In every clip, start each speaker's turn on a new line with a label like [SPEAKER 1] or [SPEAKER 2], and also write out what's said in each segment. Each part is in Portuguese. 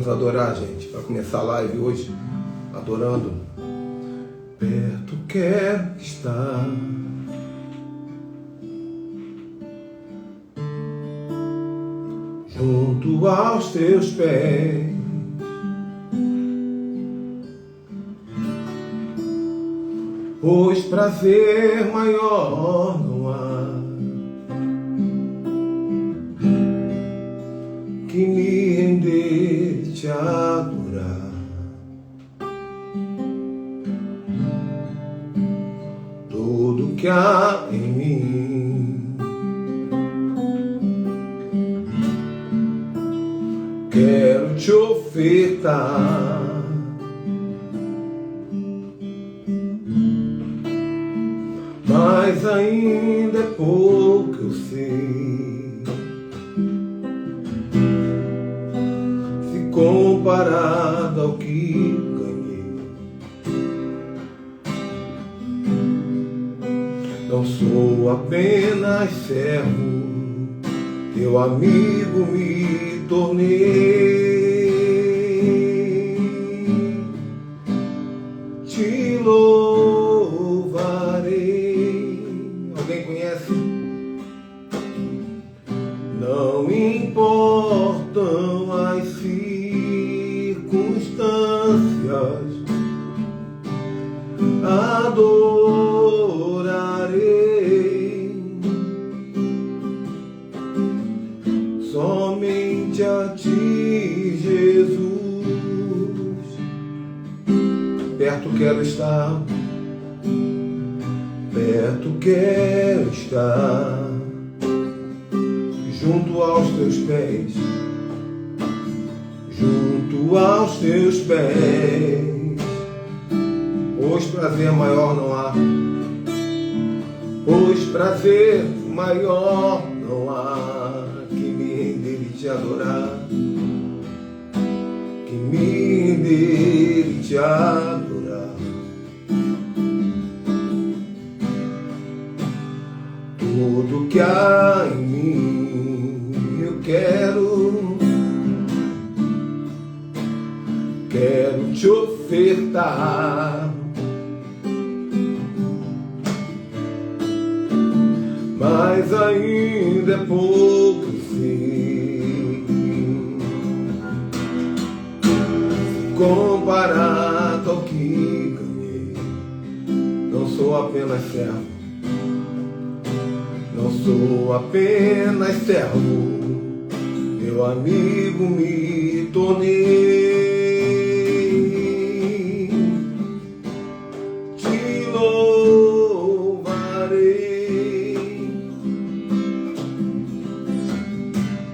[SPEAKER 1] Vamos adorar, gente. Vai começar a live hoje, adorando. Perto quero estar, junto aos teus pés, pois prazer maior não há que me render e te adorar. Tudo que há em mim quero te ofertar. Mas ainda é pouco, eu sei, se comparado ao que ganhei. Não sou apenas servo, teu amigo me tornei. Te louvarei. Alguém conhece? Não importam as circunstâncias, adorarei somente a ti, Jesus. Perto quero estar, perto quero estar, junto aos teus pés, junto aos teus pés, pois prazer maior não há, pois prazer maior não há que me render e te adorar, que me render e te adorar. Tudo que há em mim eu quero te ofertar. Mas ainda é pouco, sim, comparado ao que ganhei. Não sou apenas servo, não sou apenas servo, teu amigo me tornei. Te louvarei.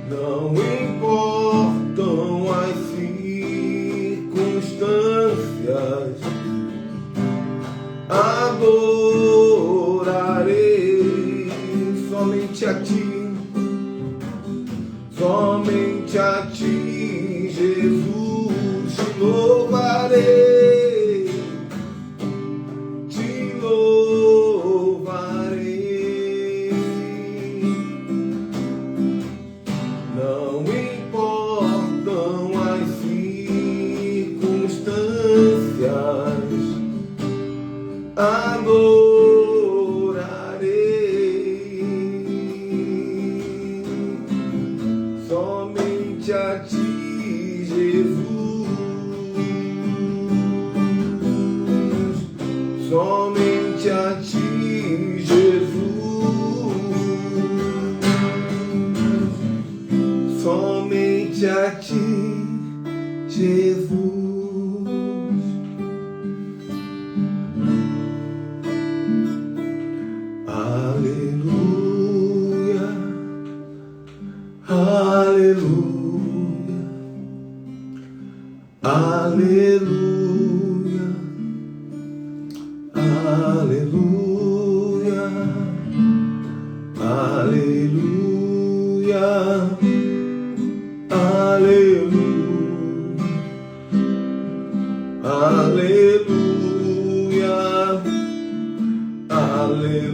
[SPEAKER 1] Não importam as circunstâncias, adorarei somente a ti, somente a ti, Jesus. Te louvarei, te louvarei. Não importam as circunstâncias, adorarei somente a ti, Jesus, somente a ti, Jesus, somente a ti, Jesus. Aleluia, aleluia, aleluia, aleluia, aleluia, aleluia, aleluia, aleluia, aleluia.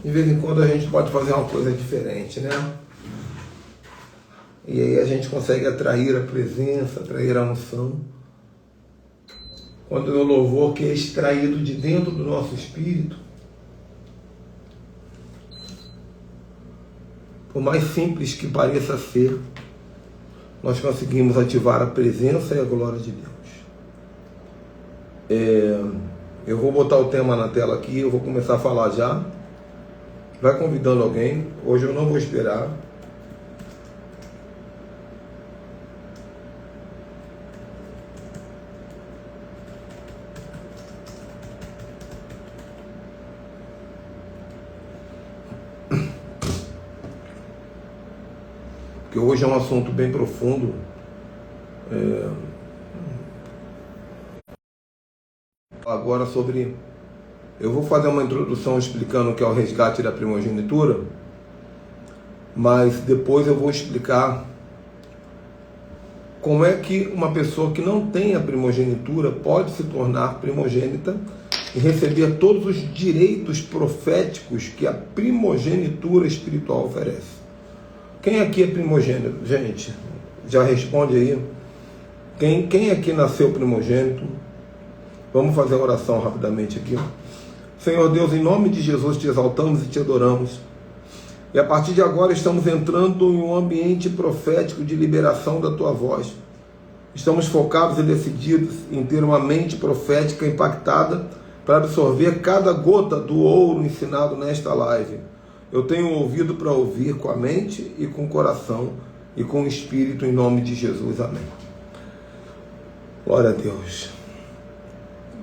[SPEAKER 1] De vez em quando a gente pode fazer uma coisa diferente, né? E aí a gente consegue atrair a presença, atrair a unção. Quando o louvor que é extraído de dentro do nosso espírito, por mais simples que pareça ser, nós conseguimos ativar a presença e a glória de Deus. Eu vou botar o tema na tela aqui, eu vou começar a falar já. Vai convidando alguém, hoje eu não vou esperar. Porque hoje é um assunto bem profundo. Agora sobre... Eu vou fazer uma introdução explicando o que é o resgate da primogenitura, mas depois eu vou explicar como é que uma pessoa que não tem a primogenitura pode se tornar primogênita e receber todos os direitos proféticos que a primogenitura espiritual oferece. Quem aqui é primogênito? Gente, já responde aí. Quem aqui nasceu primogênito? Vamos fazer a oração rapidamente aqui. Senhor Deus, em nome de Jesus te exaltamos e te adoramos. E a partir de agora estamos entrando em um ambiente profético de liberação da tua voz. Estamos focados e decididos em ter uma mente profética impactada para absorver cada gota do ouro ensinado nesta live. Eu tenho ouvido para ouvir com a mente e com o coração e com o espírito, em nome de Jesus. Amém. Glória a Deus.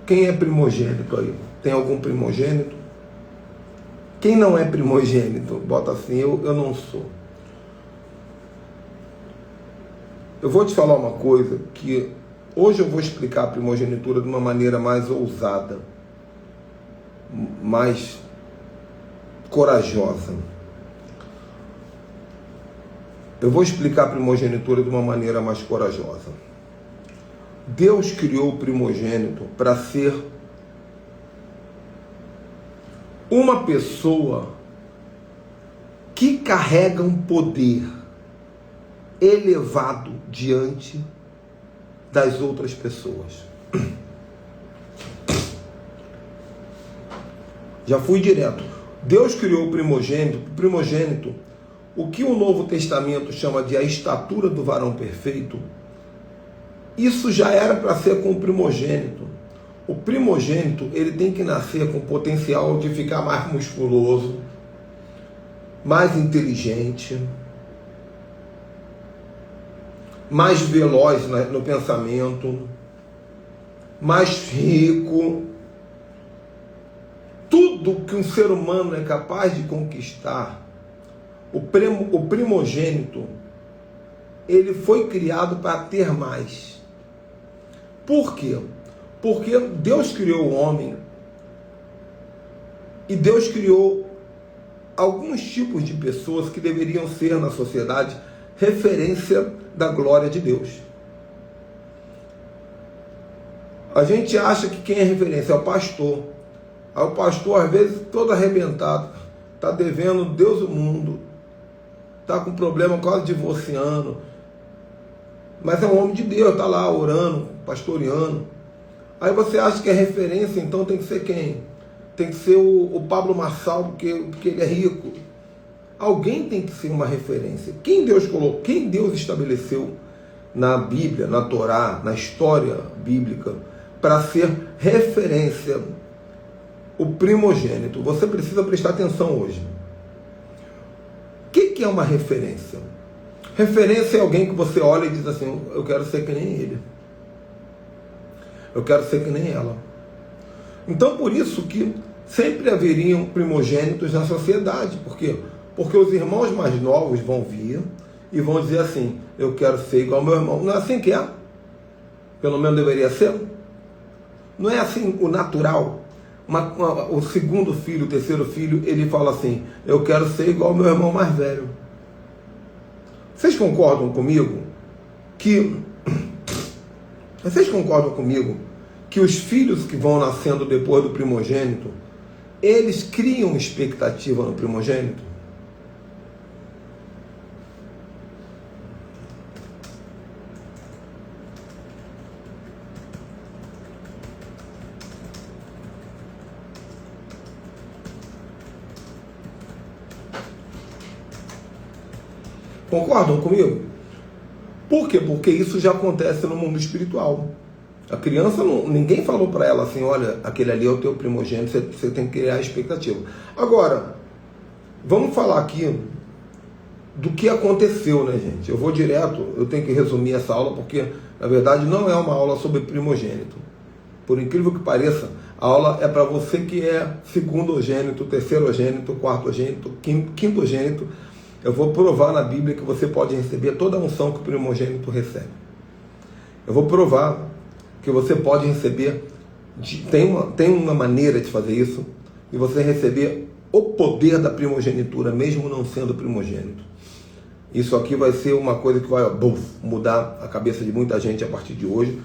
[SPEAKER 1] Quem é primogênito aí? Tem algum primogênito? Quem não é primogênito? Bota assim, eu não sou. Eu vou te falar uma coisa, que hoje eu vou explicar a primogenitura de uma maneira mais ousada, mais corajosa. Eu vou explicar a primogenitura de uma maneira mais corajosa. Deus criou o primogênito para ser uma pessoa que carrega um poder elevado diante das outras pessoas. Já fui direto. Deus criou o primogênito, o que o Novo Testamento chama de a estatura do varão perfeito. Isso já era para ser com o primogênito. O primogênito, ele tem que nascer com o potencial de ficar mais musculoso, mais inteligente, mais veloz no pensamento, mais rico. Tudo que um ser humano é capaz de conquistar, o primogênito, ele foi criado para ter mais. Por quê? Porque Deus criou o homem e Deus criou alguns tipos de pessoas que deveriam ser na sociedade referência da glória de Deus. A gente acha que quem é referência é o pastor. Aí o pastor, às vezes, todo arrebentado, está devendo Deus o mundo, está com problema, quase divorciando, mas é um homem de Deus, está lá orando, pastoreando. Aí você acha que é referência, então tem que ser quem? Tem que ser o Pablo Marçal, porque ele é rico. Alguém tem que ser uma referência. Quem Deus colocou, quem Deus estabeleceu na Bíblia, na Torá, na história bíblica, para ser referência? O primogênito. Você precisa prestar atenção hoje. O que é uma referência? Referência é alguém que você olha e diz assim, eu quero ser que nem ele. Eu quero ser que nem ela. Então, por isso que sempre haveriam primogênitos na sociedade. Por quê? Porque os irmãos mais novos vão vir e vão dizer assim, eu quero ser igual ao meu irmão. Não é assim que é? Pelo menos deveria ser. Não é assim o natural. O segundo filho, o terceiro filho, ele fala assim, eu quero ser igual ao meu irmão mais velho. Vocês concordam comigo que os filhos que vão nascendo depois do primogênito, eles criam expectativa no primogênito? Concordam comigo? Por quê? Porque isso já acontece no mundo espiritual. A criança, ninguém falou para ela assim, olha, aquele ali é o teu primogênito, você tem que criar a expectativa. Agora, vamos falar aqui do que aconteceu, né, gente? Eu vou direto, eu tenho que resumir essa aula, porque, na verdade, não é uma aula sobre primogênito. Por incrível que pareça, a aula é para você que é segundogênito, terceirogênito, quartogênito, quintogênito. Eu vou provar na Bíblia que você pode receber toda a unção que o primogênito recebe. Eu vou provar que você pode receber, tem uma maneira de fazer isso, e você receber o poder da primogenitura, mesmo não sendo primogênito. Isso aqui vai ser uma coisa que vai mudar a cabeça de muita gente a partir de hoje,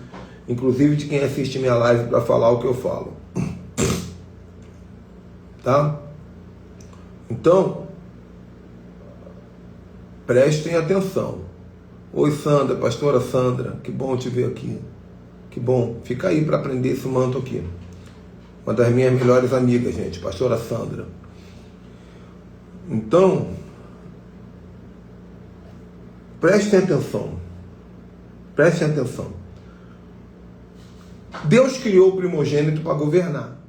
[SPEAKER 1] inclusive de quem assiste minha live para falar o que eu falo. Tá? Então, prestem atenção. Oi, Sandra, pastora Sandra, que bom te ver aqui. Que bom, fica aí para aprender esse manto aqui. Uma das minhas melhores amigas, gente, pastora Sandra. Então, prestem atenção. Prestem atenção. Deus criou o primogênito para governar.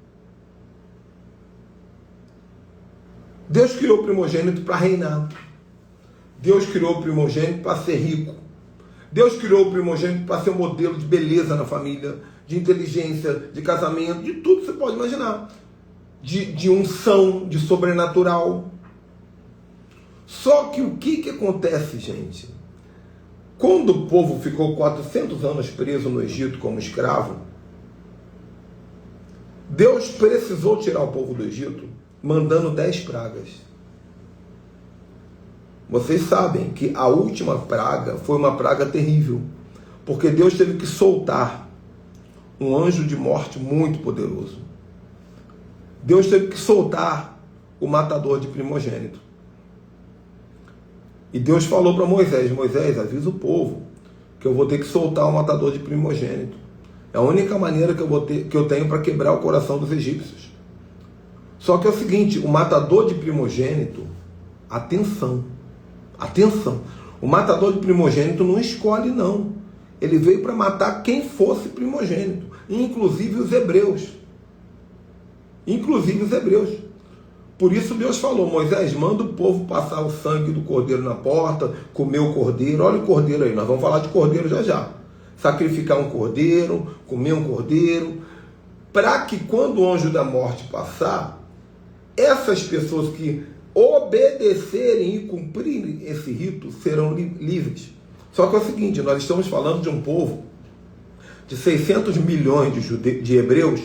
[SPEAKER 1] Deus criou o primogênito para reinar. Deus criou o primogênito para ser rico. Deus criou o primogênito para ser um modelo de beleza na família, de inteligência, de casamento, de tudo que você pode imaginar. De unção, de sobrenatural. Só que o que acontece, gente? Quando o povo ficou 400 anos preso no Egito como escravo, Deus precisou tirar o povo do Egito, mandando 10 pragas. Vocês sabem que a última praga foi uma praga terrível, porque Deus teve que soltar um anjo de morte muito poderoso. Deus teve que soltar o matador de primogênito. E Deus falou para Moisés, Moisés, avisa o povo que eu vou ter que soltar o matador de primogênito. É a única maneira que eu tenho para quebrar o coração dos egípcios. Só que é o seguinte, o matador de primogênito, atenção, o matador de primogênito não escolhe não. Ele veio para matar quem fosse primogênito, inclusive os hebreus. Por isso Deus falou, Moisés, manda o povo passar o sangue do cordeiro na porta, comer o cordeiro. Olha o cordeiro aí, nós vamos falar de cordeiro já. Sacrificar um cordeiro, comer um cordeiro, para que quando o anjo da morte passar, essas pessoas que obedecerem e cumprirem esse rito serão livres. Só que é o seguinte, nós estamos falando de um povo de 600 milhões de hebreus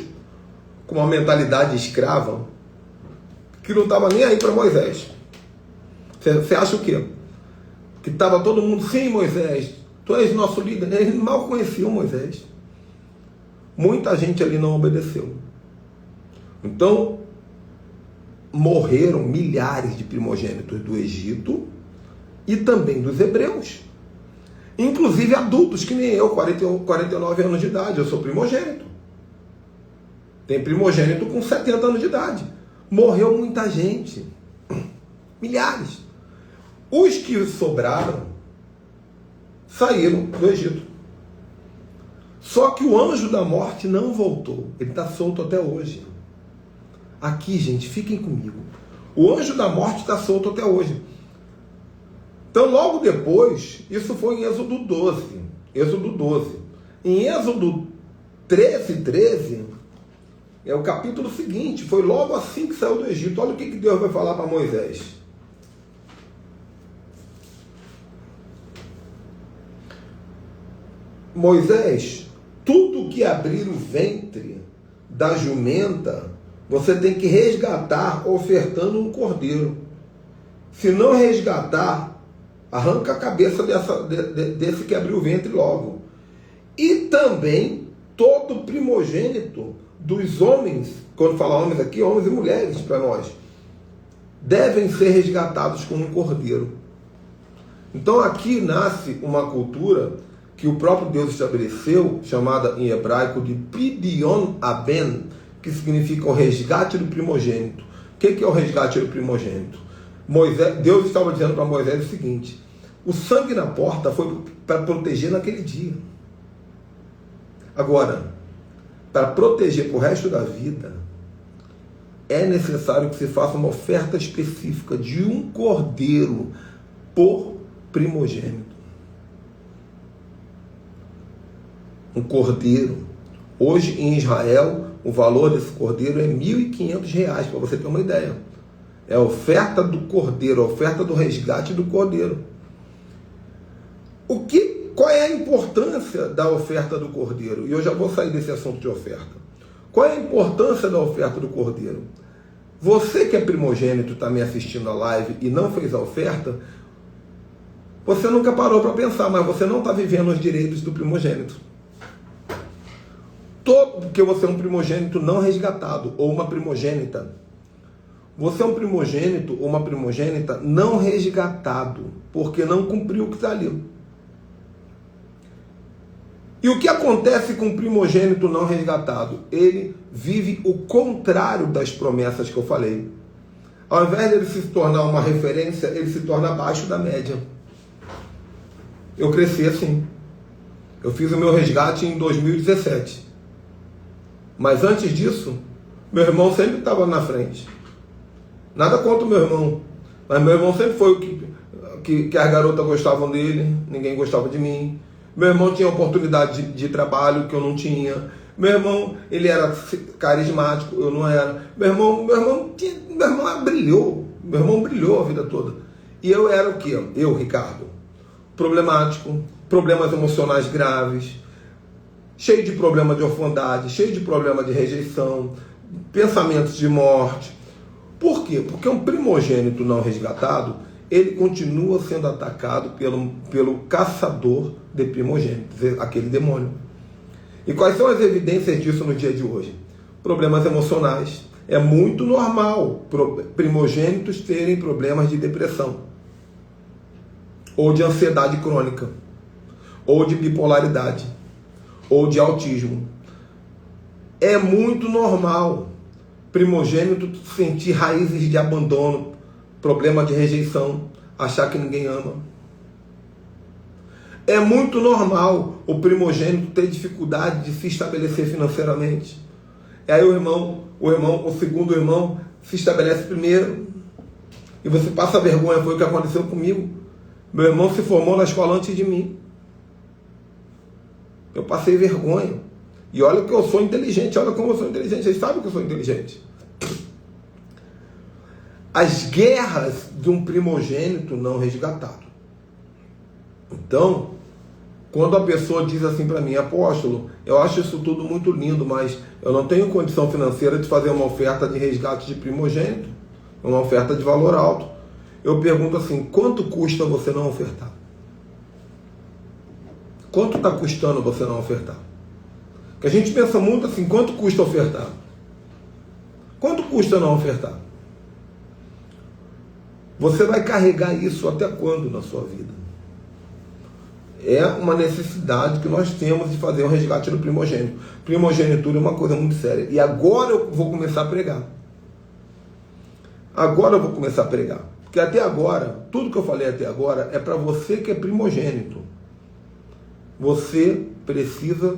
[SPEAKER 1] com uma mentalidade escrava que não estava nem aí para Moisés. Você acha o quê? Que estava todo mundo, sim, Moisés, tu és nosso líder. Eles mal conheciam Moisés. Muita gente ali não obedeceu. Então, morreram milhares de primogênitos do Egito e também dos hebreus. Inclusive adultos, que nem eu, 49 anos de idade, eu sou primogênito. Tem primogênito com 70 anos de idade. Morreu muita gente. Milhares. Os que sobraram saíram do Egito. Só que o anjo da morte não voltou. Ele está solto até hoje. Aqui, gente, fiquem comigo. O anjo da morte está solto até hoje. Então, logo depois, isso foi em Êxodo 12. Em Êxodo 13, é o capítulo seguinte. Foi logo assim que saiu do Egito. Olha o que Deus vai falar para Moisés. Moisés, tudo que abrir o ventre da jumenta, você tem que resgatar ofertando um cordeiro. Se não resgatar, arranca a cabeça desse que abriu o ventre logo. E também todo primogênito dos homens, quando fala homens aqui, homens e mulheres para nós, devem ser resgatados com um cordeiro. Então aqui nasce uma cultura que o próprio Deus estabeleceu, chamada em hebraico de Pidyon Aben, que significa o resgate do primogênito. O que é o resgate do primogênito? Deus estava dizendo para Moisés o seguinte: o sangue na porta foi para proteger naquele dia. Agora, para proteger para o resto da vida, é necessário que se faça uma oferta específica de um cordeiro por primogênito. Um cordeiro. Hoje em Israel, o valor desse cordeiro é R$ 1.500, para você ter uma ideia. É a oferta do cordeiro, a oferta do resgate do cordeiro. Qual é a importância da oferta do cordeiro? E eu já vou sair desse assunto de oferta. Qual é a importância da oferta do cordeiro? Você que é primogênito, está me assistindo a live e não fez a oferta, você nunca parou para pensar, mas você não está vivendo os direitos do primogênito. Porque você é um primogênito não resgatado, ou uma primogênita. Você é um primogênito ou uma primogênita não resgatado, porque não cumpriu o que está ali. E o que acontece com o primogênito não resgatado? Ele vive o contrário das promessas que eu falei. Ao invés de ele se tornar uma referência, ele se torna abaixo da média. Eu cresci assim. Eu fiz o meu resgate em 2017. Mas antes disso, meu irmão sempre estava na frente. Nada contra o meu irmão. Mas meu irmão sempre foi o que as garotas gostavam dele, ninguém gostava de mim. Meu irmão tinha oportunidade de trabalho que eu não tinha. Meu irmão, ele era carismático, eu não era. Meu irmão brilhou. Meu irmão brilhou a vida toda. E eu era o quê? Eu, Ricardo, problemático, problemas emocionais graves, cheio de problema de orfandade, cheio de problema de rejeição, pensamentos de morte. Por quê? Porque um primogênito não resgatado, ele continua sendo atacado pelo caçador de primogênitos, aquele demônio. E quais são as evidências disso no dia de hoje? Problemas emocionais. É muito normal primogênitos terem problemas de depressão, ou de ansiedade crônica, ou de bipolaridade, ou de autismo. É muito normal primogênito sentir raízes de abandono, problema de rejeição, achar que ninguém ama. É muito normal o primogênito ter dificuldade de se estabelecer financeiramente. E aí o segundo irmão se estabelece primeiro. E você passa vergonha, foi o que aconteceu comigo. Meu irmão se formou na escola antes de mim. Eu passei vergonha. E olha que eu sou inteligente, olha como eu sou inteligente. Vocês sabem que eu sou inteligente. As guerras de um primogênito não resgatado. Então, quando a pessoa diz assim para mim: apóstolo, eu acho isso tudo muito lindo, mas eu não tenho condição financeira de fazer uma oferta de resgate de primogênito, uma oferta de valor alto. Eu pergunto assim: quanto custa você não ofertar? Quanto está custando você não ofertar? Porque a gente pensa muito assim: quanto custa ofertar? Quanto custa não ofertar? Você vai carregar isso até quando na sua vida? É uma necessidade que nós temos de fazer um resgate do primogênito. Primogenitura é uma coisa muito séria. E agora eu vou começar a pregar. Agora eu vou começar a pregar. Porque até agora, tudo que eu falei até agora é para você que é primogênito. Você precisa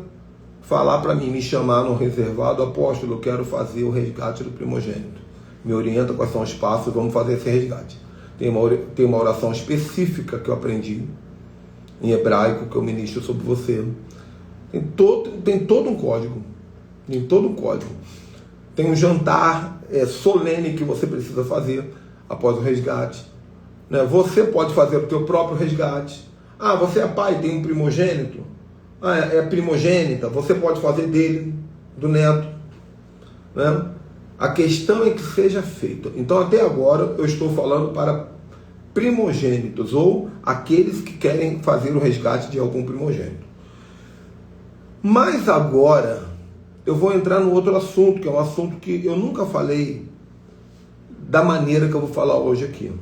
[SPEAKER 1] falar para mim, me chamar no reservado: apóstolo, eu quero fazer o resgate do primogênito. Me orienta quais são os passos, vamos fazer esse resgate. Tem uma oração específica que eu aprendi em hebraico, que eu ministro sobre você. Tem todo um código. Tem todo um código. Tem um jantar solene que você precisa fazer após o resgate. Né? Você pode fazer o teu próprio resgate. Ah, você é pai, tem um primogênito? Ah, é primogênita, você pode fazer dele, do neto. Né? A questão é que seja feito. Então, até agora, eu estou falando para primogênitos, ou aqueles que querem fazer o resgate de algum primogênito. Mas agora, eu vou entrar no outro assunto, que é um assunto que eu nunca falei da maneira que eu vou falar hoje aqui.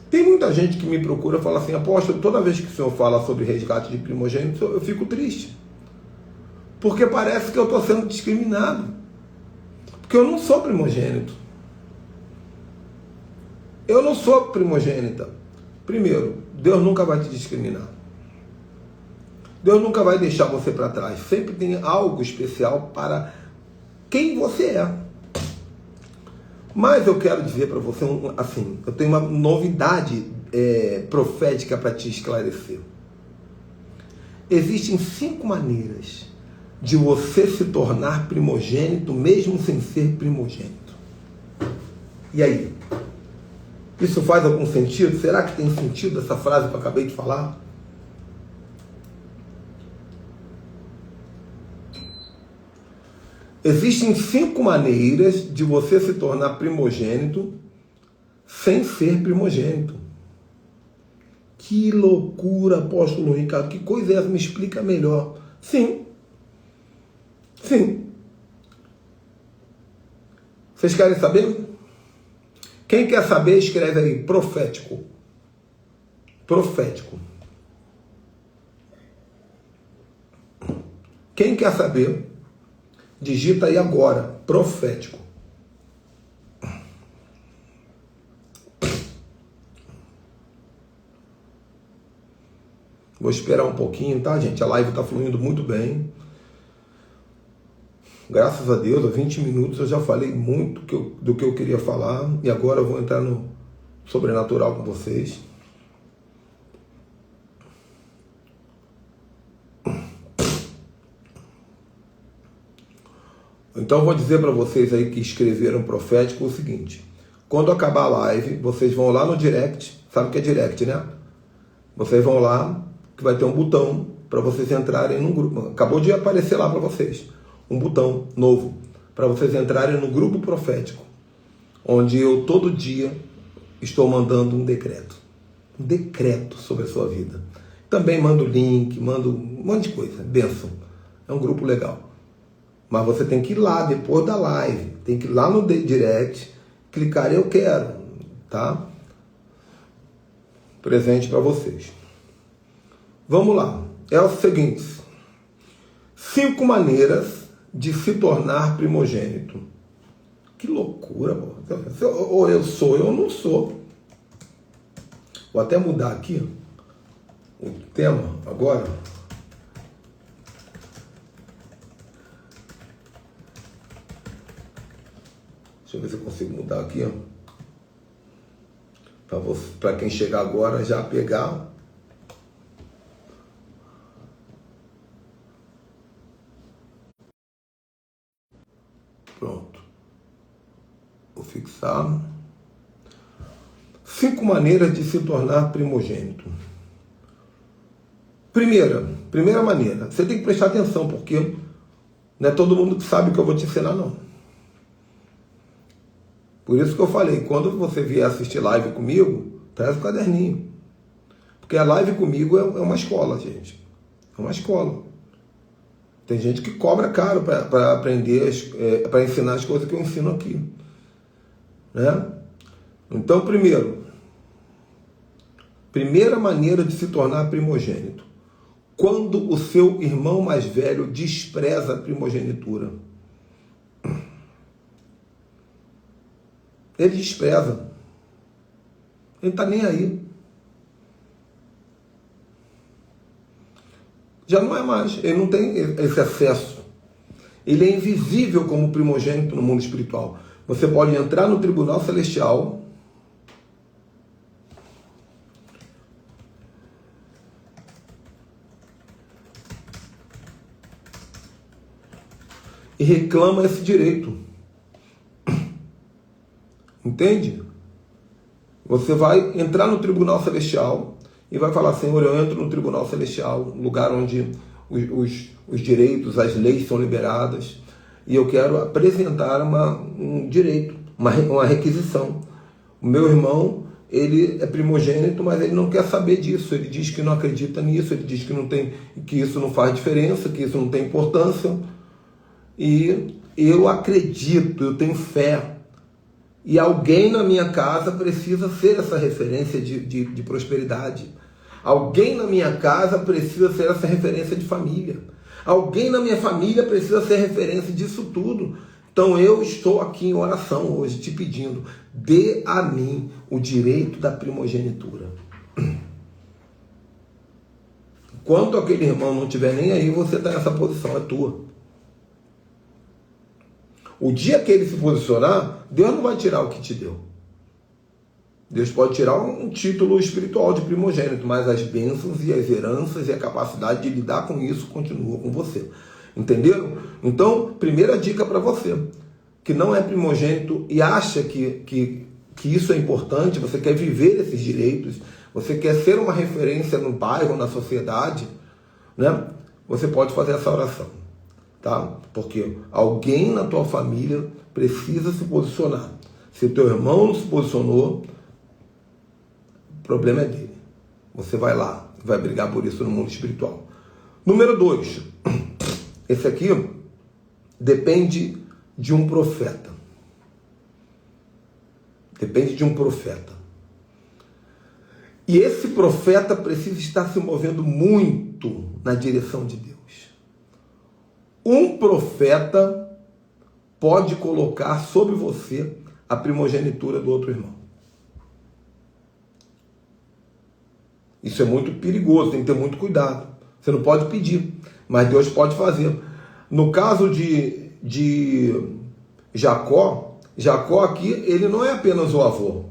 [SPEAKER 1] Tem muita gente que me procura e fala assim: apóstolo, toda vez que o senhor fala sobre resgate de primogênito, eu fico triste. Porque parece que eu estou sendo discriminado. Porque eu não sou primogênito. Eu não sou primogênita. Primeiro, Deus nunca vai te discriminar. Deus nunca vai deixar você para trás. Sempre tem algo especial para quem você é. Mas eu quero dizer para você, assim, eu tenho uma novidade profética para te esclarecer. Existem 5 maneiras de você se tornar primogênito, mesmo sem ser primogênito. E aí? Isso faz algum sentido? Será que tem sentido essa frase que eu acabei de falar? Existem 5 maneiras de você se tornar primogênito sem ser primogênito. Que loucura, apóstolo Ricardo. Que coisa é essa? Me explica melhor. Sim. Vocês querem saber? Quem quer saber, escreve aí, profético. Profético. Quem quer saber, digita aí agora, profético. Vou esperar um pouquinho, tá, gente? A live está fluindo muito bem. Graças a Deus, há 20 minutos eu já falei muito do que eu queria falar. E agora eu vou entrar no sobrenatural com vocês. Então eu vou dizer para vocês aí que escreveram profético o seguinte: quando acabar a live, vocês vão lá no direct. Sabe o que é direct, né? Vocês vão lá, que vai ter um botão para vocês entrarem num grupo. Acabou de aparecer lá para vocês um botão novo para vocês entrarem no grupo profético, onde eu todo dia estou mandando um decreto sobre a sua vida. Também mando link, mando um monte de coisa, bênção. É um grupo legal. Mas você tem que ir lá depois da live, tem que ir lá no direct, clicar eu quero, tá? Presente para vocês. Vamos lá. É o seguinte: 5 maneiras de se tornar primogênito. Que loucura, pô. Ou eu sou, ou eu não sou. Vou até mudar aqui o tema agora. Deixa eu ver se eu consigo mudar aqui, ó. Para quem chegar agora já pegar. Pronto. Vou fixar. 5 maneiras de se tornar primogênito. Primeira maneira, você tem que prestar atenção, porque não é todo mundo que sabe o que eu vou te ensinar, não. Por isso que eu falei, quando você vier assistir live comigo, traz o caderninho. Porque a live comigo é uma escola, gente. É uma escola. Tem gente que cobra caro para aprender, para ensinar as coisas que eu ensino aqui. Né? Então, primeira maneira de se tornar primogênito. Quando o seu irmão mais velho despreza a primogenitura. Ele despreza. Ele está nem aí. Já não é mais. Ele não tem esse acesso. Ele é invisível como primogênito no mundo espiritual. Você pode entrar no tribunal celestial e reclama esse direito. Entende? Você vai entrar no tribunal celestial e vai falar: Senhor, eu entro no tribunal celestial, um lugar onde os direitos, as leis são liberadas, e eu quero apresentar um direito, uma requisição. O meu irmão, ele é primogênito, mas ele não quer saber disso. Ele diz que não acredita nisso, ele diz que isso não faz diferença, que isso não tem importância. e eu acredito, eu tenho fé. E alguém na minha casa precisa ser essa referência de prosperidade. Alguém na minha casa precisa ser essa referência de família. Alguém na minha família precisa ser referência disso tudo. Então eu estou aqui em oração hoje te pedindo, dê a mim o direito da primogenitura. Enquanto aquele irmão não estiver nem aí, você está nessa posição, é tua. O dia que ele se posicionar, Deus não vai tirar o que te deu. Deus pode tirar um título espiritual de primogênito, mas as bênçãos e as heranças e a capacidade de lidar com isso continua com você. Entenderam? Então, primeira dica para você, que não é primogênito e acha que isso é importante, você quer viver esses direitos, você quer ser uma referência no bairro, na sociedade, né? Você pode fazer essa oração. Tá? Porque alguém na tua família precisa se posicionar. Se o teu irmão não se posicionou, o problema é dele. Você vai lá, vai brigar por isso no mundo espiritual. Número 2. Esse aqui depende de um profeta. Depende de um profeta. E esse profeta precisa estar se movendo muito na direção de Deus. Um profeta pode colocar sobre você a primogenitura do outro irmão. Isso é muito perigoso, tem que ter muito cuidado. Você não pode pedir, mas Deus pode fazer. No caso de Jacó aqui, ele não é apenas o avô.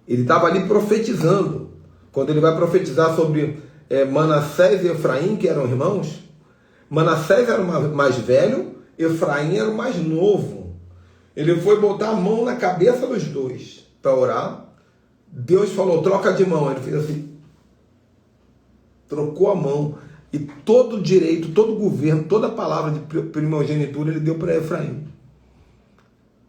[SPEAKER 1] Ele estava ali profetizando. Quando ele vai profetizar sobre Manassés e Efraim, que eram irmãos, Manassés era o mais velho, Efraim era o mais novo. Ele foi botar a mão na cabeça dos dois para orar. Deus falou, troca de mão. Ele fez assim, trocou a mão. E todo o direito, todo o governo, toda a palavra de primogenitura ele deu para Efraim.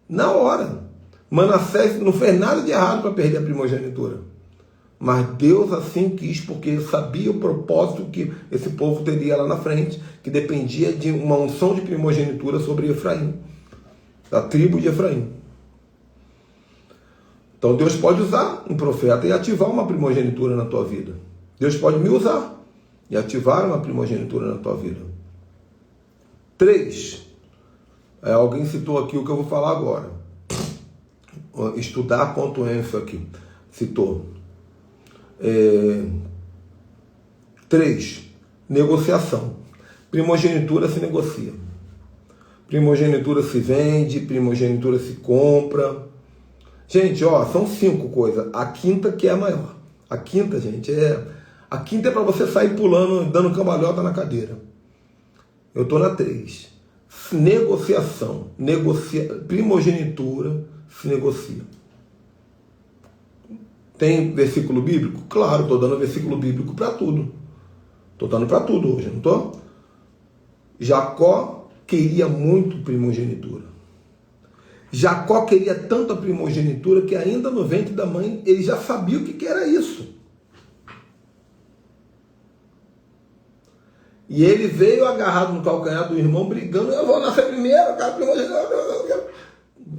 [SPEAKER 1] Na hora. Manassés não fez nada de errado para perder a primogenitura. Mas Deus assim quis, porque ele sabia o propósito que esse povo teria lá na frente, que dependia de uma unção de primogenitura sobre Efraim, da tribo de Efraim. Então Deus pode usar um profeta e ativar uma primogenitura na tua vida. Deus pode me usar e ativar uma primogenitura na tua vida. 3. Alguém citou aqui o que eu vou falar agora. Estudar.info aqui. Citou. 3. Negociação. Primogenitura se negocia. Primogenitura se vende, primogenitura se compra. Gente, são 5 coisas. A quinta que é a maior. A quinta, gente, a quinta é para você sair pulando, dando cambalhota na cadeira. Eu estou na 3. Negociação. Primogenitura se negocia. Tem versículo bíblico? Claro, estou dando versículo bíblico para tudo. Estou dando para tudo hoje, não estou? Jacó queria muito primogenitura. Jacó queria tanto a primogenitura que ainda no ventre da mãe ele já sabia o que era isso. E ele veio agarrado no calcanhar do irmão, brigando, eu vou nascer primeiro, eu quero primogenitura.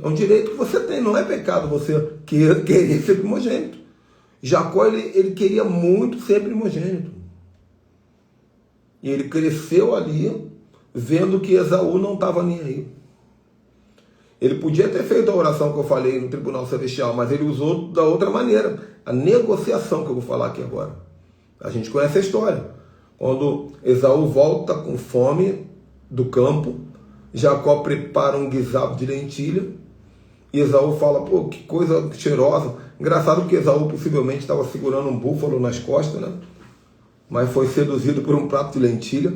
[SPEAKER 1] É um direito que você tem, não é pecado você querer ser primogênito. Jacó, ele queria muito ser primogênito. E ele cresceu ali, vendo que Esaú não estava nem aí. Ele podia ter feito a oração que eu falei no tribunal celestial, mas ele usou da outra maneira. A negociação que eu vou falar aqui agora. A gente conhece a história. Quando Esaú volta com fome do campo, Jacó prepara um guisado de lentilha, e Esaú fala, pô, que coisa cheirosa. Engraçado que Esaú possivelmente estava segurando um búfalo nas costas, né? Mas foi seduzido por um prato de lentilha.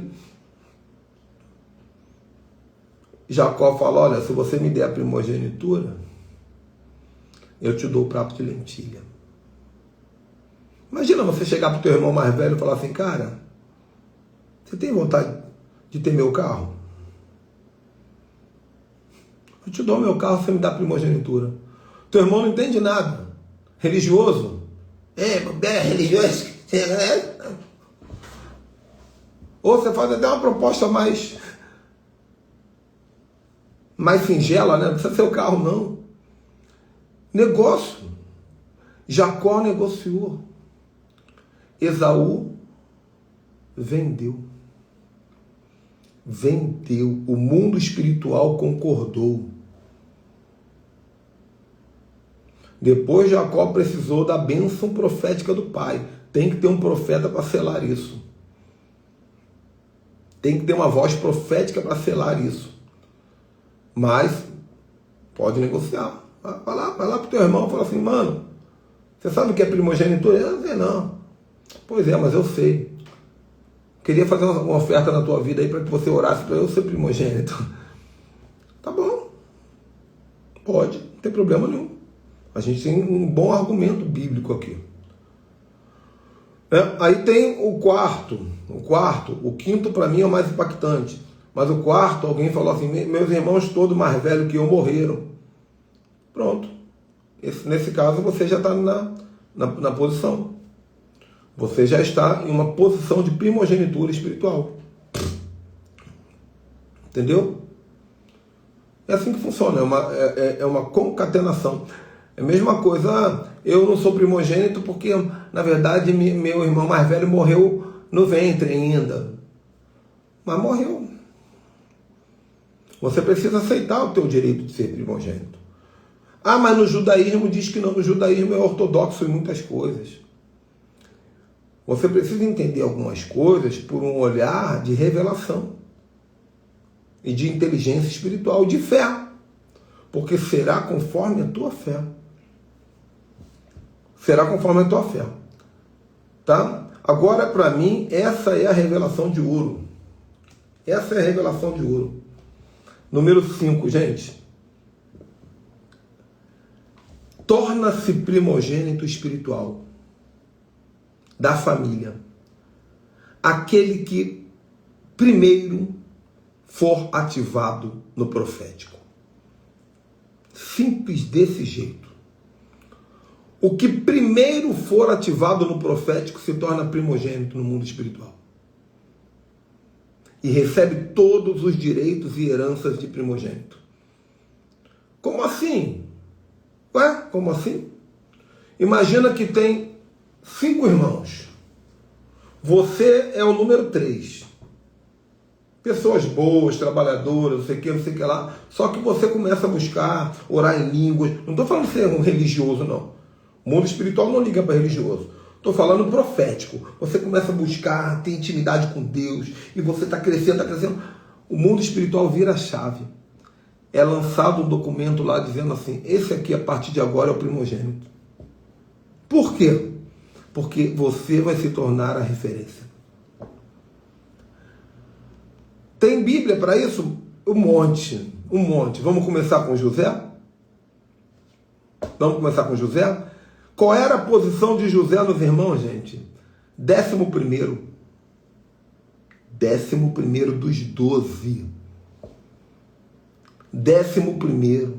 [SPEAKER 1] Jacó fala, olha, se você me der a primogenitura, eu te dou o prato de lentilha. Imagina você chegar para o teu irmão mais velho e falar assim, cara, você tem vontade de ter meu carro? Eu te dou meu carro, você me dá a primogenitura. Teu irmão não entende nada. Religioso? Religioso. Ou você faz até uma proposta mais mais singela, né? Não precisa ser o carro, não. Negócio. Jacó negociou. Esaú vendeu. Vendeu. O mundo espiritual concordou. Depois Jacó precisou da bênção profética do pai. Tem que ter um profeta para selar isso. Tem que ter uma voz profética para selar isso. Mas pode negociar. Vai lá pro teu irmão e fala assim, mano, você sabe o que é primogenitura? Eu não sei não. Pois é, mas eu sei. Queria fazer uma oferta na tua vida aí para que você orasse para eu ser primogênito. Tá bom. Pode, não tem problema nenhum. A gente tem um bom argumento bíblico aqui. Aí tem o quarto. O quinto para mim é o mais impactante. Mas o quarto, alguém falou assim, meus irmãos todos mais velhos que eu morreram. Pronto. Nesse caso você já está na posição. Você já está em uma posição de primogenitura espiritual. Entendeu? É assim que funciona, é uma concatenação. É a mesma coisa, eu não sou primogênito porque, na verdade, meu irmão mais velho morreu no ventre ainda. Mas morreu. Você precisa aceitar o teu direito de ser primogênito. Ah, mas no judaísmo diz que não. No judaísmo é ortodoxo em muitas coisas. Você precisa entender algumas coisas por um olhar de revelação e de inteligência espiritual, de fé. Porque será conforme a tua fé. Será conforme a tua fé. Tá? Agora, para mim, essa é a revelação de ouro. Essa é a revelação de ouro. Número 5, gente. Torna-se primogênito espiritual da família aquele que primeiro for ativado no profético. Simples desse jeito. O que primeiro for ativado no profético se torna primogênito no mundo espiritual. E recebe todos os direitos e heranças de primogênito. Como assim? Ué, como assim? Imagina que tem 5 irmãos. Você é o número 3. Pessoas boas, trabalhadoras, não sei o que lá. Só que você começa a buscar, orar em línguas. Não estou falando de ser um religioso, não. O mundo espiritual não liga para religioso. Estou falando profético. Você começa a buscar, ter intimidade com Deus. E você está crescendo, está crescendo. O mundo espiritual vira a chave. É lançado um documento lá dizendo assim, esse aqui a partir de agora é o primogênito. Por quê? Porque você vai se tornar a referência. Tem Bíblia para isso? Um monte. Vamos começar com José? Vamos começar com José? Qual era a posição de José nos irmãos, gente? 11º. 11º dos 12. 11º.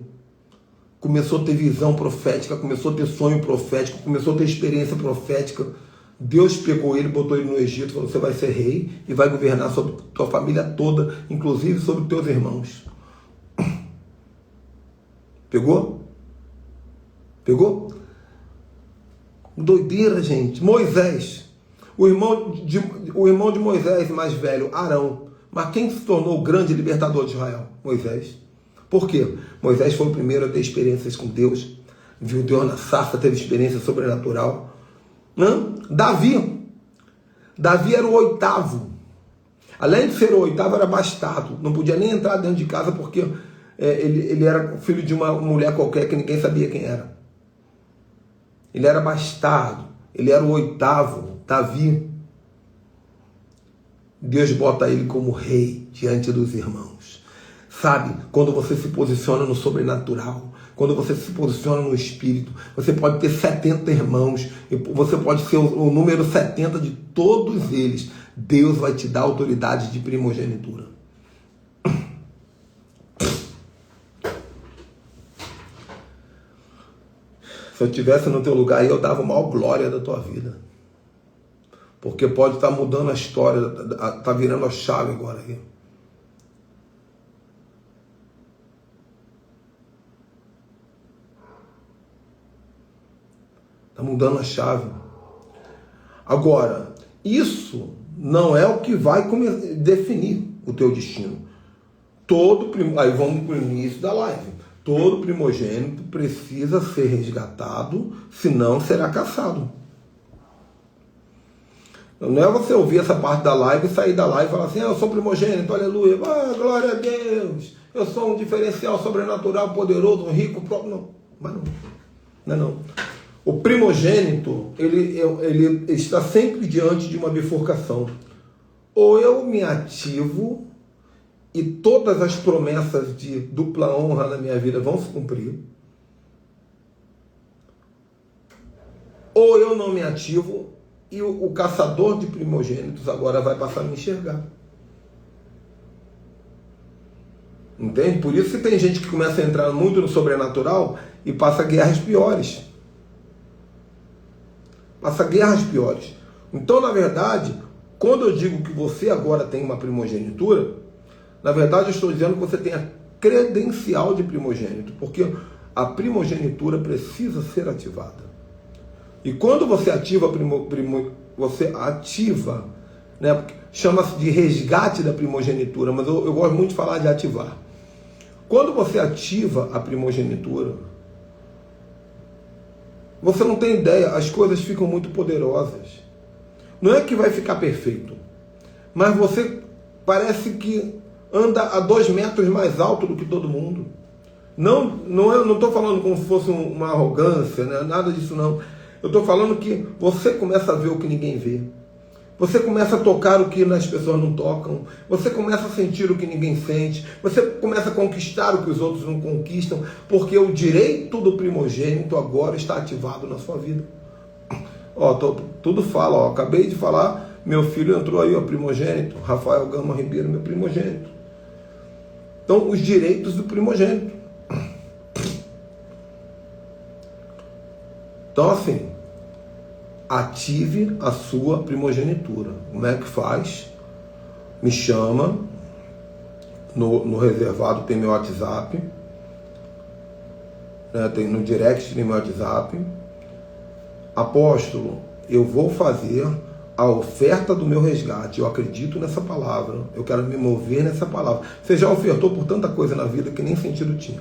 [SPEAKER 1] Começou a ter visão profética, começou a ter sonho profético, começou a ter experiência profética. Deus pegou ele, botou ele no Egito e falou, você vai ser rei e vai governar sobre tua família toda, inclusive sobre teus irmãos. Pegou? Pegou? Doideira, gente. Moisés. O irmão de Moisés mais velho, Arão. Mas quem se tornou o grande libertador de Israel? Moisés. Por quê? Moisés foi o primeiro a ter experiências com Deus. Viu Deus na sarça, teve experiência sobrenatural. Davi. Davi era o 8º. Além de ser o 8º, era bastardo. Não podia nem entrar dentro de casa porque ele era filho de uma mulher qualquer que ninguém sabia quem era. Ele era bastardo. Ele era o 8º. Davi. Deus bota ele como rei diante dos irmãos. Sabe, quando você se posiciona no sobrenatural, quando você se posiciona no espírito, você pode ter 70 irmãos, você pode ser o número 70 de todos eles. Deus vai te dar autoridade de primogenitura. Se eu estivesse no teu lugar aí, eu dava a maior glória da tua vida. Porque pode estar mudando a história, está virando a chave agora aí. Está mudando a chave. Agora, isso não é o que vai definir o teu destino. Aí vamos para o início da live. Todo primogênito precisa ser resgatado, senão será caçado. Não é você ouvir essa parte da live e sair da live e falar assim, eu sou primogênito, aleluia, glória a Deus, eu sou um diferencial sobrenatural, poderoso, rico, próprio. Não, mas não. O primogênito, ele está sempre diante de uma bifurcação. Ou eu me ativo e todas as promessas de dupla honra na minha vida vão se cumprir, ou eu não me ativo e o caçador de primogênitos agora vai passar a me enxergar. Entende? Por isso que tem gente que começa a entrar muito no sobrenatural e passa guerras piores. Então, na verdade, quando eu digo que você agora tem uma primogenitura, na verdade eu estou dizendo que você tem a credencial de primogênito, porque a primogenitura precisa ser ativada. E quando você ativa, você ativa, né, chama-se de resgate da primogenitura, mas eu gosto muito de falar de ativar. Quando você ativa a primogenitura, você não tem ideia, as coisas ficam muito poderosas. Não é que vai ficar perfeito, mas você parece que anda a 2 metros mais alto do que todo mundo. Não estou falando como se fosse uma arrogância, né? Nada disso não. Eu estou falando que você começa a ver o que ninguém vê. Você começa a tocar o que as pessoas não tocam. Você começa a sentir o que ninguém sente. Você começa a conquistar o que os outros não conquistam. Porque o direito do primogênito agora está ativado na sua vida. Tudo fala. Acabei de falar, meu filho entrou aí, primogênito. Rafael Gama Ribeiro, meu primogênito. Então, os direitos do primogênito. Então, assim, ative a sua primogenitura. Como é que faz? Me chama. No reservado tem meu WhatsApp. Né? Tem no direct tem meu WhatsApp. Apóstolo, eu vou fazer a oferta do meu resgate. Eu acredito nessa palavra. Eu quero me mover nessa palavra. Você já ofertou por tanta coisa na vida que nem sentido tinha.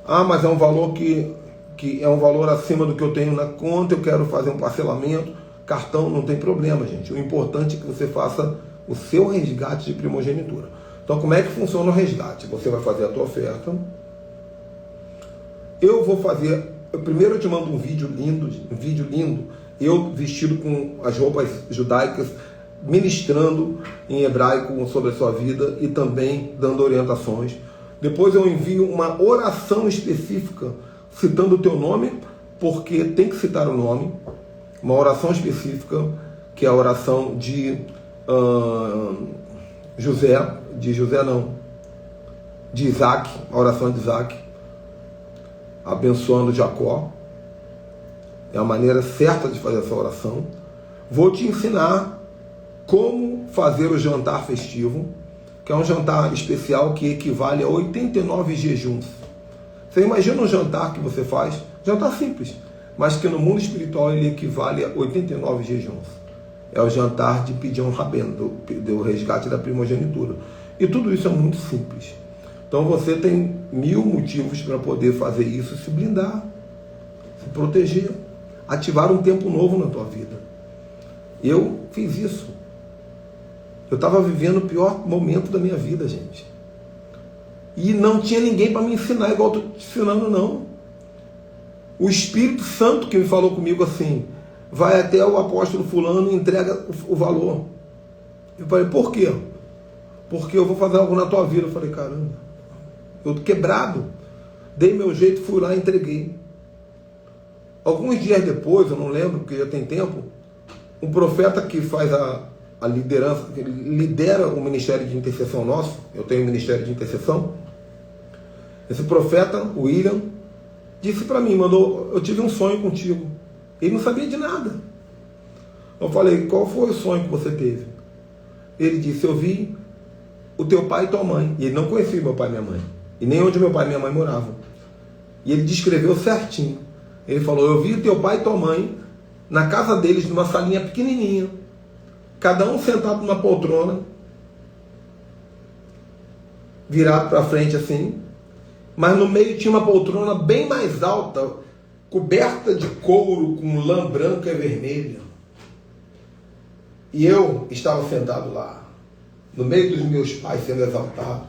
[SPEAKER 1] Mas é um valor que é um valor acima do que eu tenho na conta, eu quero fazer um parcelamento, cartão, não tem problema, gente. O importante é que você faça o seu resgate de primogenitura. Então, como é que funciona o resgate? Você vai fazer a tua oferta. Eu vou fazer... Primeiro eu te mando um vídeo lindo, eu vestido com as roupas judaicas, ministrando em hebraico sobre a sua vida e também dando orientações. Depois eu envio uma oração específica, citando o teu nome, porque tem que citar o nome, uma oração específica, que é a oração de Isaac, a oração de Isaac, abençoando Jacó. É a maneira certa de fazer essa oração. Vou te ensinar como fazer o jantar festivo, que é um jantar especial que equivale a 89 jejuns. Você imagina um jantar que você faz, jantar simples, mas que no mundo espiritual ele equivale a 89 jejuns. É o jantar de Pidyon Rabben, do resgate da primogenitura. E tudo isso é muito simples. Então você tem 1000 motivos para poder fazer isso, se blindar, se proteger, ativar um tempo novo na tua vida. Eu fiz isso. Eu estava vivendo o pior momento da minha vida, gente. E não tinha ninguém para me ensinar igual eu estou te ensinando, não. O Espírito Santo que me falou comigo assim, vai até o apóstolo fulano e entrega o valor. Eu falei, por quê? Porque eu vou fazer algo na tua vida. Eu falei, caramba, eu tô quebrado. Dei meu jeito, fui lá e entreguei. Alguns dias depois, eu não lembro, porque já tem tempo, um profeta que faz a liderança, que lidera o ministério de intercessão nosso, eu tenho um ministério de intercessão, esse profeta, o William, disse para mim, eu tive um sonho contigo. Ele não sabia de nada. Eu falei, qual foi o sonho que você teve? Ele disse, eu vi o teu pai e tua mãe. E ele não conhecia meu pai e minha mãe. E nem onde meu pai e minha mãe moravam. E ele descreveu certinho. Ele falou, eu vi teu pai e tua mãe na casa deles, numa salinha pequenininha, cada um sentado numa poltrona, virado para frente assim, mas no meio tinha uma poltrona bem mais alta, coberta de couro com lã branca e vermelha. E eu estava sentado lá, no meio dos meus pais sendo exaltado.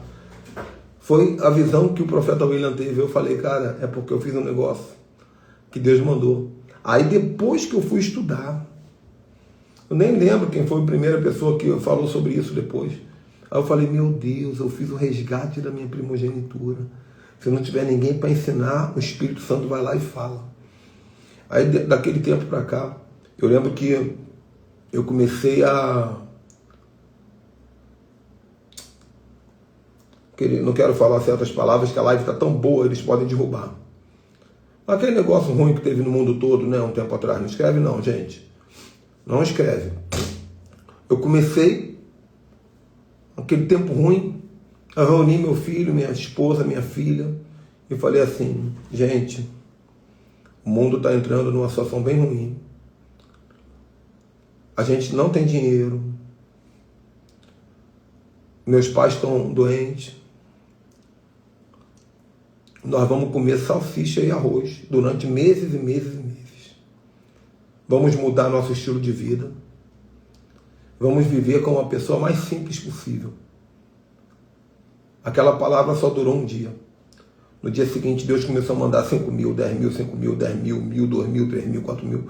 [SPEAKER 1] Foi a visão que o profeta William teve. Eu falei, cara, é porque eu fiz um negócio que Deus mandou. Aí depois que eu fui estudar, eu nem lembro quem foi a primeira pessoa que falou sobre isso depois. Aí eu falei, meu Deus, eu fiz o resgate da minha primogenitura. Se não tiver ninguém para ensinar, o Espírito Santo vai lá e fala. Aí daquele tempo para cá, eu lembro que eu comecei a... Não quero falar certas palavras, que a live está tão boa, eles podem derrubar. Aquele negócio ruim que teve no mundo todo, né, um tempo atrás, não escreve não, gente. Não escreve. Eu comecei, aquele tempo ruim, a reunir meu filho, minha esposa, minha filha, e falei assim, gente, o mundo está entrando numa situação bem ruim. A gente não tem dinheiro. Meus pais estão doentes. Nós vamos comer salsicha e arroz durante meses e meses e meses. Vamos mudar nosso estilo de vida. Vamos viver como a pessoa mais simples possível. Aquela palavra só durou um dia. No dia seguinte, Deus começou a mandar 5 mil, 10 mil, 5 mil, 10 mil, 1.000, 2.000, 3.000, 4.000.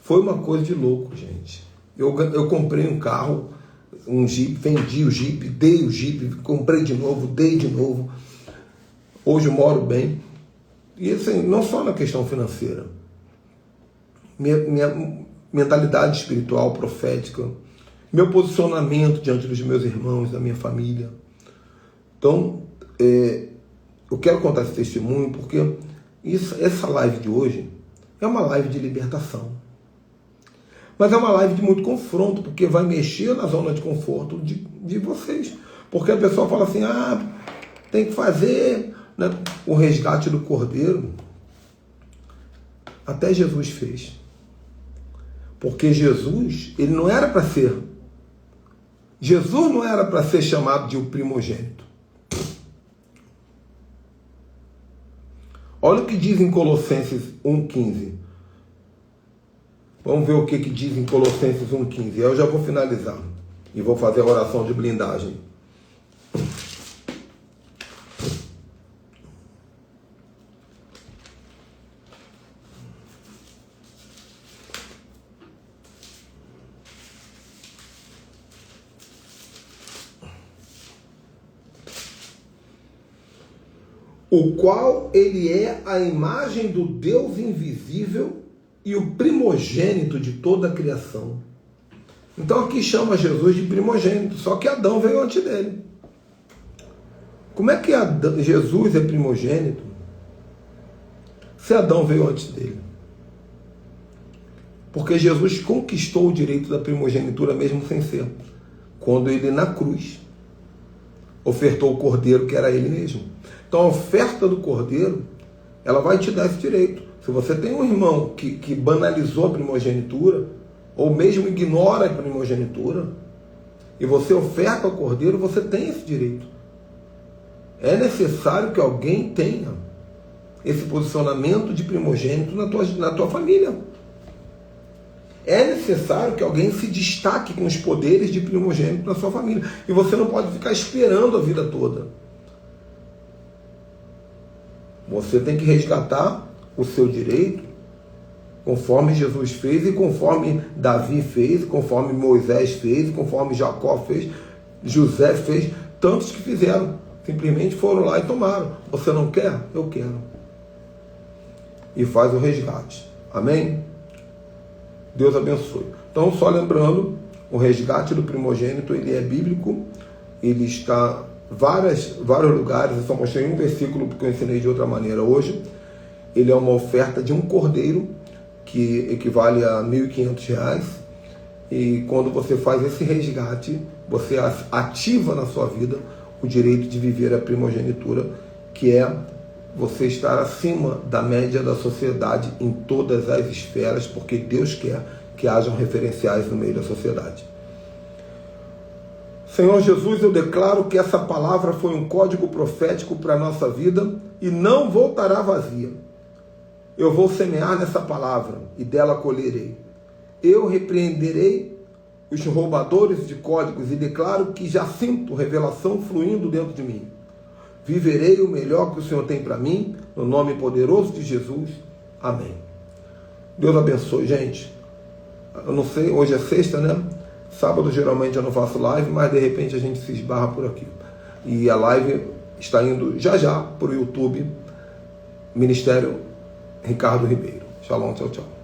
[SPEAKER 1] Foi uma coisa de louco, gente. Eu comprei um carro, um Jeep, vendi o Jeep, dei o Jeep, comprei de novo, dei de novo. Hoje eu moro bem. E assim, não só na questão financeira. Minha mentalidade espiritual, profética, meu posicionamento diante dos meus irmãos, da minha família. Então, eu quero contar esse testemunho porque essa live de hoje é uma live de libertação. Mas é uma live de muito confronto, porque vai mexer na zona de conforto de vocês. Porque a pessoa fala assim, tem que fazer, né, o resgate do cordeiro. Até Jesus fez. Porque Jesus, ele não era para ser. Jesus não era para ser chamado de o primogênito. Olha o que diz em Colossenses 1,15. Vamos ver o que diz em Colossenses 1,15. Eu já vou finalizar. E vou fazer a oração de blindagem. O qual ele é a imagem do Deus invisível e o primogênito de toda a criação. Então aqui chama Jesus de primogênito, só que Adão veio antes dele. Como é que Jesus é primogênito se Adão veio antes dele? Porque Jesus conquistou o direito da primogenitura mesmo sem ser, quando ele na cruz ofertou o cordeiro que era ele mesmo. Então a oferta do cordeiro, ela vai te dar esse direito. Se você tem um irmão que banalizou a primogenitura, ou mesmo ignora a primogenitura, e você oferta o cordeiro, você tem esse direito. É necessário que alguém tenha esse posicionamento de primogênito na tua família. É necessário que alguém se destaque com os poderes de primogênito na sua família. E você não pode ficar esperando a vida toda. Você tem que resgatar o seu direito, conforme Jesus fez, e conforme Davi fez, conforme Moisés fez, conforme Jacó fez, José fez, tantos que fizeram. Simplesmente foram lá e tomaram. Você não quer? Eu quero. E faz o resgate. Amém? Deus abençoe. Então, só lembrando, o resgate do primogênito, ele é bíblico, ele está em vários lugares. Eu só mostrei um versículo porque eu ensinei de outra maneira hoje. Ele é uma oferta de um cordeiro, que equivale a R$1.500. E quando você faz esse resgate, você ativa na sua vida o direito de viver a primogenitura, que é você estar acima da média da sociedade em todas as esferas, porque Deus quer que hajam referenciais no meio da sociedade. Senhor Jesus, eu declaro que essa palavra foi um código profético para a nossa vida e não voltará vazia. Eu vou semear nessa palavra e dela colherei. Eu repreenderei os roubadores de códigos e declaro que já sinto revelação fluindo dentro de mim. Viverei o melhor que o Senhor tem para mim, no nome poderoso de Jesus. Amém. Deus abençoe, gente. Eu não sei, hoje é sexta, né? Sábado geralmente eu não faço live, mas de repente a gente se esbarra por aqui. E a live está indo já para o YouTube, Ministério Ricardo Ribeiro. Shalom, tchau, tchau.